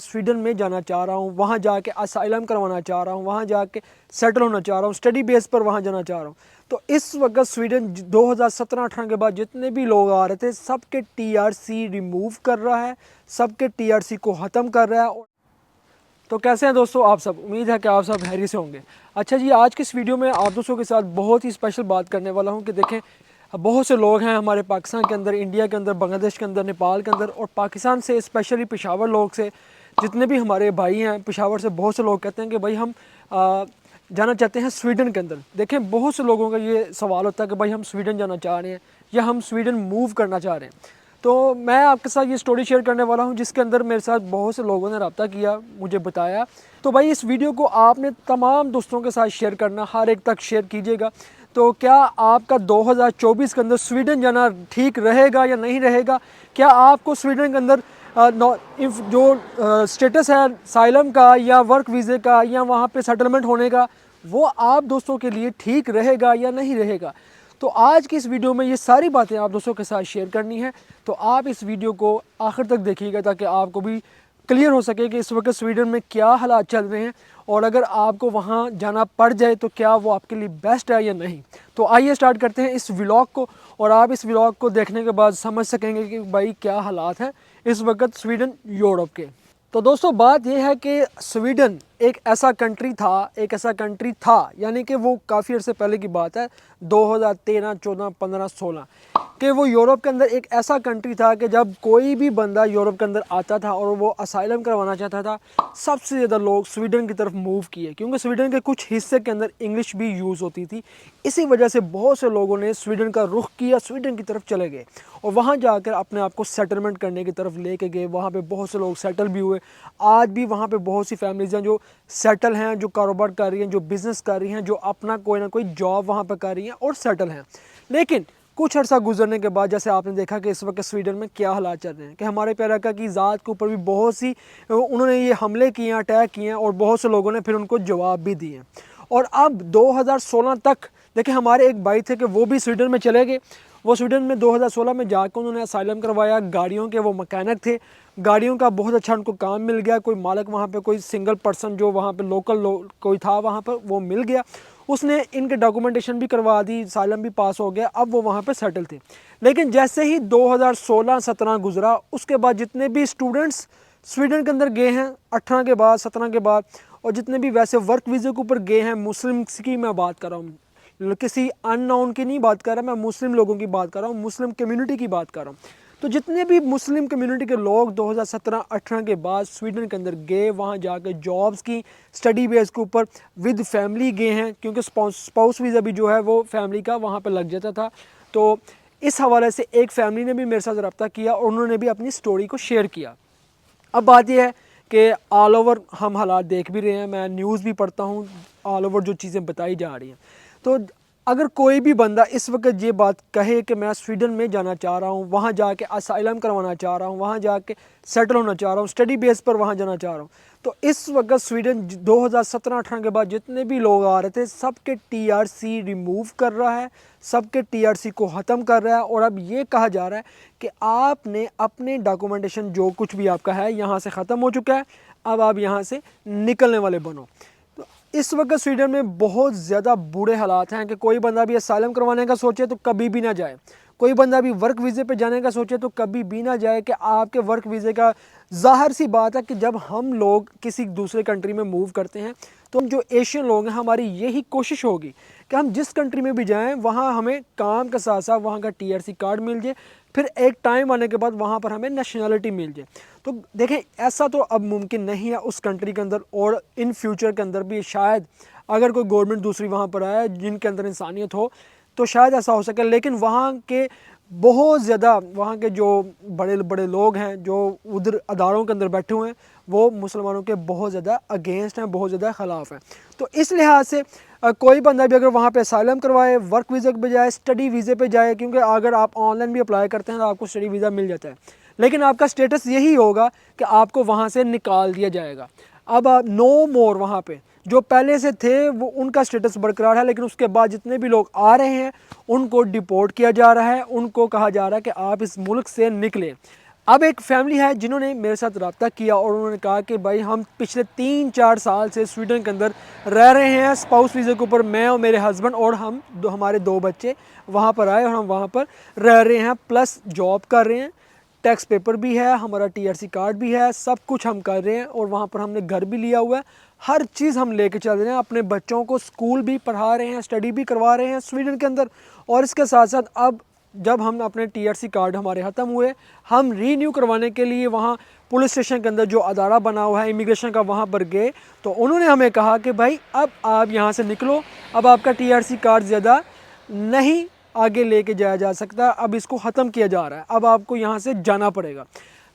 Sweden में जाना चाह रहा हूँ, वहाँ जाके असाइलम करवाना चाह रहा हूँ, वहाँ जाके सेटल होना चाह रहा हूँ, स्टडी बेस पर वहाँ जाना चाह रहा हूँ। तो इस वक्त स्वीडन 2017-18 के बाद जितने भी लोग आ रहे थे सबके टीआरसी रिमूव कर रहा है, सबके टीआरसी को ख़त्म कर रहा है। तो कैसे हैं दोस्तों आप सब, उम्मीद है कि आप सब खैरियत से होंगे। अच्छा जी, आज की इस वीडियो में आप दोस्तों के साथ बहुत ही स्पेशल बात करने वाला हूं कि देखें बहुत से लोग हैं हमारे पाकिस्तान के अंदर, इंडिया के अंदर, बांग्लादेश के अंदर, नेपाल के अंदर और पाकिस्तान से स्पेशली पेशावर लोग से जितने भी हमारे भाई हैं पेशावर से, बहुत से लोग कहते हैं कि भाई हम जाना चाहते हैं स्वीडन के अंदर। देखें बहुत से लोगों का ये सवाल होता है कि भाई हम स्वीडन जाना चाह रहे हैं या हम स्वीडन मूव करना चाह रहे हैं। तो मैं आपके साथ ये स्टोरी शेयर करने वाला हूँ जिसके अंदर मेरे साथ बहुत से लोगों ने रब्ता किया, मुझे बताया। तो भाई इस वीडियो को आपने तमाम दोस्तों के साथ शेयर करना, हर एक तक शेयर कीजिएगा। तो क्या आपका 2024 के अंदर स्वीडन जाना ठीक रहेगा या नहीं रहेगा? क्या आपको स्वीडन के अंदर जो स्टेटस है साइलम का या वर्क वीज़े का या वहाँ पे सेटलमेंट होने का, वो आप दोस्तों के लिए ठीक रहेगा या नहीं रहेगा? तो आज की इस वीडियो में ये सारी बातें आप दोस्तों के साथ शेयर करनी है। तो आप इस वीडियो को आखिर तक देखिएगा ताकि आपको भी क्लियर हो सके कि इस वक्त स्वीडन में क्या हालात चल रहे हैं और अगर आपको वहाँ जाना पड़ जाए तो क्या वो आपके लिए बेस्ट है या नहीं। तो आइए स्टार्ट करते हैं इस व्लॉग को और आप इस व्लॉग को देखने के बाद समझ सकेंगे कि भाई क्या हालात हैं इस वक्त स्वीडन यूरोप के। तो दोस्तों बात यह है कि स्वीडन एक ऐसा कंट्री था, यानी कि वो काफ़ी अर्से पहले की बात है, 2013, 14, 15, 16 कि वो यूरोप के अंदर एक ऐसा कंट्री था कि जब कोई भी बंदा यूरोप के अंदर आता था और वो असाइलम करवाना चाहता था, सबसे ज़्यादा लोग स्वीडन की तरफ मूव किए क्योंकि स्वीडन के कुछ हिस्से के अंदर इंग्लिश भी यूज़ होती थी। इसी वजह से बहुत से लोगों ने स्वीडन का रुख किया, स्वीडन की तरफ चले गए और वहाँ जाकर अपने आप को सेटलमेंट करने की तरफ लेके गए। वहाँ पे बहुत से लोग सेटल भी हुए। आज भी वहाँ पे बहुत सी फैमिलीज़ हैं जो सेटल हैं, जो कारोबार कर रही हैं, जो बिज़नेस कर रही हैं, जो अपना कोई ना कोई जॉब वहाँ पर कर रही हैं और सेटल हैं। लेकिन कुछ अर्सा गुजरने के बाद जैसे आपने देखा कि इस वक्त स्वीडन में क्या हालात चल रहे हैं कि हमारे प्यारे आका की ज़ात के ऊपर भी बहुत सी उन्होंने ये हमले किए हैं, अटैक किए हैं और बहुत से लोगों ने फिर उनको जवाब भी दिए। और अब 2016 तक देखिए हमारे एक भाई थे कि वो भी स्वीडन में चले गए। वो स्वीडन में 2016 में जाकर उन्होंने असाइलम करवाया, गाड़ियों के वो मैकेनिक थे, गाड़ियों का बहुत अच्छा उनको काम मिल गया। कोई मालिक वहाँ पे, कोई सिंगल पर्सन जो वहाँ पे लोकल कोई था वहाँ पर, वो मिल गया, उसने इनके डॉक्यूमेंटेशन भी करवा दी, साइलम भी पास हो गया, अब वो वहाँ पे सेटल थे। लेकिन जैसे ही 2016-17 गुजरा उसके बाद जितने भी स्टूडेंट्स स्वीडन के अंदर गए हैं 18 के बाद, 17 के बाद, और जितने भी वैसे वर्क वीज़े के ऊपर गए हैं, मुस्लिम्स की मैं बात कर रहा हूँ, किसी अननोन की नहीं बात कर रहा, मैं मुस्लिम लोगों की बात कर रहा हूँ, मुस्लिम कम्युनिटी की बात कर रहा हूँ। तो जितने भी मुस्लिम कम्युनिटी के लोग 2017-18 के बाद स्वीडन के अंदर गए, वहाँ जाकर जॉब्स की, स्टडी बेस के ऊपर विद फैमिली गए हैं क्योंकि स्पाउस वीज़ा भी जो है वो फैमिली का वहाँ पर लग जाता था। तो इस हवाले से एक फैमिली ने भी मेरे साथ रब्ता किया और उन्होंने भी अपनी स्टोरी को शेयर किया। अब बात यह है कि ऑल ओवर हम हालात देख भी रहे हैं, मैं न्यूज़ भी पढ़ता हूँ, ऑल ओवर जो चीज़ें बताई जा रही हैं। तो अगर कोई भी बंदा इस वक्त ये बात कहे कि मैं स्वीडन में जाना चाह रहा हूँ, वहाँ जाके असाइलम करवाना चाह रहा हूँ, वहाँ जाके सेटल होना चाह रहा हूँ, स्टडी बेस पर वहाँ जाना चाह रहा हूँ, तो इस वक्त स्वीडन 2017-18 के बाद जितने भी लोग आ रहे थे सबके टीआरसी रिमूव कर रहा है, सबके टीआरसी को ख़त्म कर रहा है। और अब ये कहा जा रहा है कि आपने अपने डॉक्यूमेंटेशन जो कुछ भी आपका है यहाँ से ख़त्म हो चुका है, अब आप यहाँ से निकलने वाले बनो। इस वक्त स्वीडन में बहुत ज़्यादा बुरे हालात हैं कि कोई बंदा भी असाइलम करवाने का सोचे तो कभी भी ना जाए, कोई बंदा भी वर्क वीज़े पे जाने का सोचे तो कभी भी ना जाए। कि आपके वर्क वीज़े का ज़ाहिर सी बात है कि जब हम लोग किसी दूसरे कंट्री में मूव करते हैं तो हम जो एशियन लोग हैं हमारी यही कोशिश होगी कि हम जिस कंट्री में भी जाएं वहाँ हमें काम के साथ साथ वहाँ का टीआरसी कार्ड मिल जाए, फिर एक टाइम आने के बाद वहाँ पर हमें नेशनलिटी मिल जाए। तो देखें ऐसा तो अब मुमकिन नहीं है उस कंट्री के अंदर, और इन फ्यूचर के अंदर भी शायद अगर कोई गवर्नमेंट दूसरी वहाँ पर आए जिनके अंदर इंसानियत हो तो शायद ऐसा हो सके। लेकिन वहाँ के बहुत ज़्यादा वहाँ के जो बड़े बड़े लोग हैं जो उधर अदारों के अंदर बैठे हुए हैं वो मुसलमानों के बहुत ज़्यादा अगेंस्ट हैं, बहुत ज़्यादा ख़िलाफ़ हैं। तो इस लिहाज से कोई बंदा भी अगर वहाँ पे असाइलम करवाए, वर्क वीज़े पे जाए, स्टडी वीज़े पे जाए, क्योंकि अगर आप ऑनलाइन भी अप्लाई करते हैं तो आपको स्टडी वीज़ा मिल जाता है, लेकिन आपका स्टेटस यही होगा कि आपको वहाँ से निकाल दिया जाएगा। अब नो मोर वहाँ पे जो पहले से थे वो उनका स्टेटस बरकरार है, लेकिन उसके बाद जितने भी लोग आ रहे हैं उनको डिपोर्ट किया जा रहा है, उनको कहा जा रहा है कि आप इस मुल्क से निकलें। اب ایک فیملی ہے جنہوں نے میرے ساتھ رابطہ کیا اور انہوں نے کہا کہ بھائی ہم پچھلے 3-4 سال سے سویڈن کے اندر رہ رہے ہیں اسپاؤس ویزے کے اوپر، میں اور میرے ہسبینڈ اور ہمارے 2 بچے وہاں پر آئے اور ہم وہاں پر رہ رہے ہیں، پلس جاب کر رہے ہیں، ٹیکس پیپر بھی ہے، ہمارا TRC کارڈ بھی ہے، سب کچھ ہم کر رہے ہیں اور وہاں پر ہم نے گھر بھی لیا ہوا ہے، ہر چیز ہم لے کے چل رہے ہیں، اپنے بچوں کو اسکول بھی پڑھا رہے ہیں، اسٹڈی بھی کروا رہے ہیں سویڈن کے اندر۔ اور اس کے ساتھ ساتھ اب جب ہم اپنے TRC کارڈ ہمارے ختم ہوئے، ہم رینیو کروانے کے لیے وہاں پولیس اسٹیشن کے اندر جو ادارہ بنا ہوا ہے امیگریشن کا وہاں پر گئے، تو انہوں نے ہمیں کہا کہ بھائی اب آپ یہاں سے نکلو، اب آپ کا TRC کارڈ زیادہ نہیں آگے لے کے جایا جا سکتا، اب اس کو ختم کیا جا رہا ہے، اب آپ کو یہاں سے جانا پڑے گا۔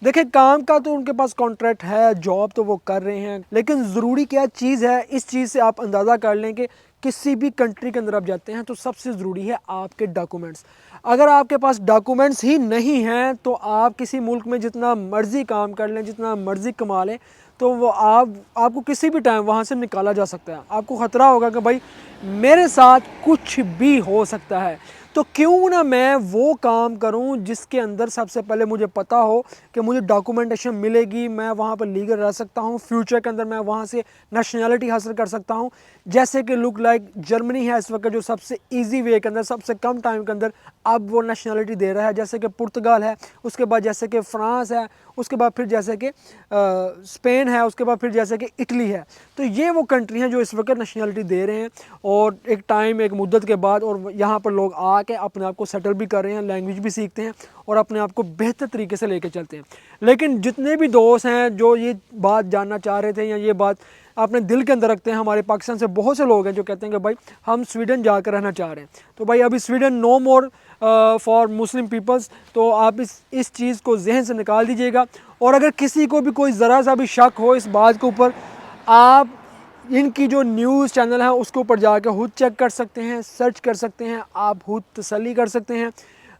دیکھیں کام کا تو ان کے پاس کانٹریکٹ ہے، جاب تو وہ کر رہے ہیں، لیکن ضروری کیا چیز ہے، اس چیز سے آپ اندازہ کر لیں کہ کسی بھی کنٹری کے اندر آپ جاتے ہیں تو سب سے ضروری ہے آپ کے ڈاکومنٹس۔ اگر آپ کے پاس ڈاکومنٹس ہی نہیں ہیں تو آپ کسی ملک میں جتنا مرضی کام کر لیں، جتنا مرضی کما لیں، تو وہ آپ کو کسی بھی ٹائم وہاں سے نکالا جا سکتا ہے۔ آپ کو خطرہ ہوگا کہ بھائی میرے ساتھ کچھ بھی ہو سکتا ہے، تو کیوں نہ میں وہ کام کروں جس کے اندر سب سے پہلے مجھے پتا ہو کہ مجھے ڈاکومنٹیشن ملے گی، میں وہاں پر لیگل رہ سکتا ہوں، فیوچر کے اندر میں وہاں سے نیشنلٹی حاصل کر سکتا ہوں، جیسے کہ لک لائک جرمنی ہے اس وقت جو سب سے ایزی وے کے اندر، سب سے کم ٹائم کے اندر اب وہ نیشنلٹی دے رہا ہے، جیسے کہ پرتگال ہے، اس کے بعد جیسے کہ فرانس ہے، اس کے بعد پھر جیسے کہ اسپین ہے، اس کے بعد پھر جیسے کہ اٹلی ہے۔ تو یہ وہ کنٹری ہیں جو اس وقت نیشنلٹی دے رہے ہیں، اور ایک ٹائم ایک مدت کے بعد اور یہاں پر لوگ آ کے اپنے آپ کو سیٹل بھی کر رہے ہیں، لینگویج بھی سیکھتے ہیں اور اپنے آپ کو بہتر طریقے سے لے کے چلتے ہیں۔ لیکن جتنے بھی دوست ہیں جو یہ بات جاننا چاہ رہے تھے یا یہ بات اپنے دل کے اندر رکھتے ہیں، ہمارے پاکستان سے بہت سے لوگ ہیں جو کہتے ہیں کہ بھائی ہم سویڈن جا کر رہنا چاہ رہے ہیں، تو بھائی ابھی Sweden no more for Muslim peoples, تو آپ اس چیز کو ذہن سے نکال دیجئے گا۔ اور اگر کسی کو بھی کوئی ذرا سا بھی شک ہو اس بات کے اوپر، آپ ان کی جو نیوز چینل ہے اس کے اوپر جا کے خود چیک کر سکتے ہیں، سرچ کر سکتے ہیں، آپ خود تسلی کر سکتے ہیں،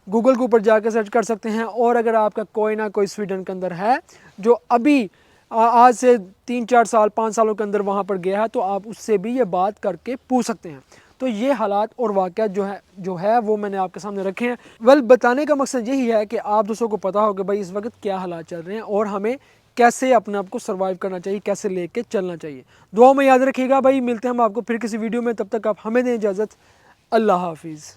گوگل کے اوپر جا کے سرچ کر سکتے ہیں۔ اور اگر آپ کا کوئی نہ کوئی سویڈن کے اندر ہے جو ابھی آج سے 3-4 سال 5 سالوں کے اندر وہاں پر گیا ہے، تو آپ اس سے بھی یہ بات کر کے پوچھ سکتے ہیں۔ تو یہ حالات اور واقعات جو ہے وہ میں نے آپ کے سامنے رکھے ہیں۔ بتانے کا مقصد یہی ہے کہ آپ دوستوں کو پتا ہو کہ بھائی اس وقت کیا حالات چل رہے ہیں اور ہمیں کیسے اپنے آپ کو سروائیو کرنا چاہیے، کیسے لے کے چلنا چاہیے۔ دعاؤں میں یاد رکھیے گا بھائی، ملتے ہیں ہم آپ کو پھر کسی ویڈیو میں، تب تک آپ ہمیں دیں اجازت۔ اللہ حافظ۔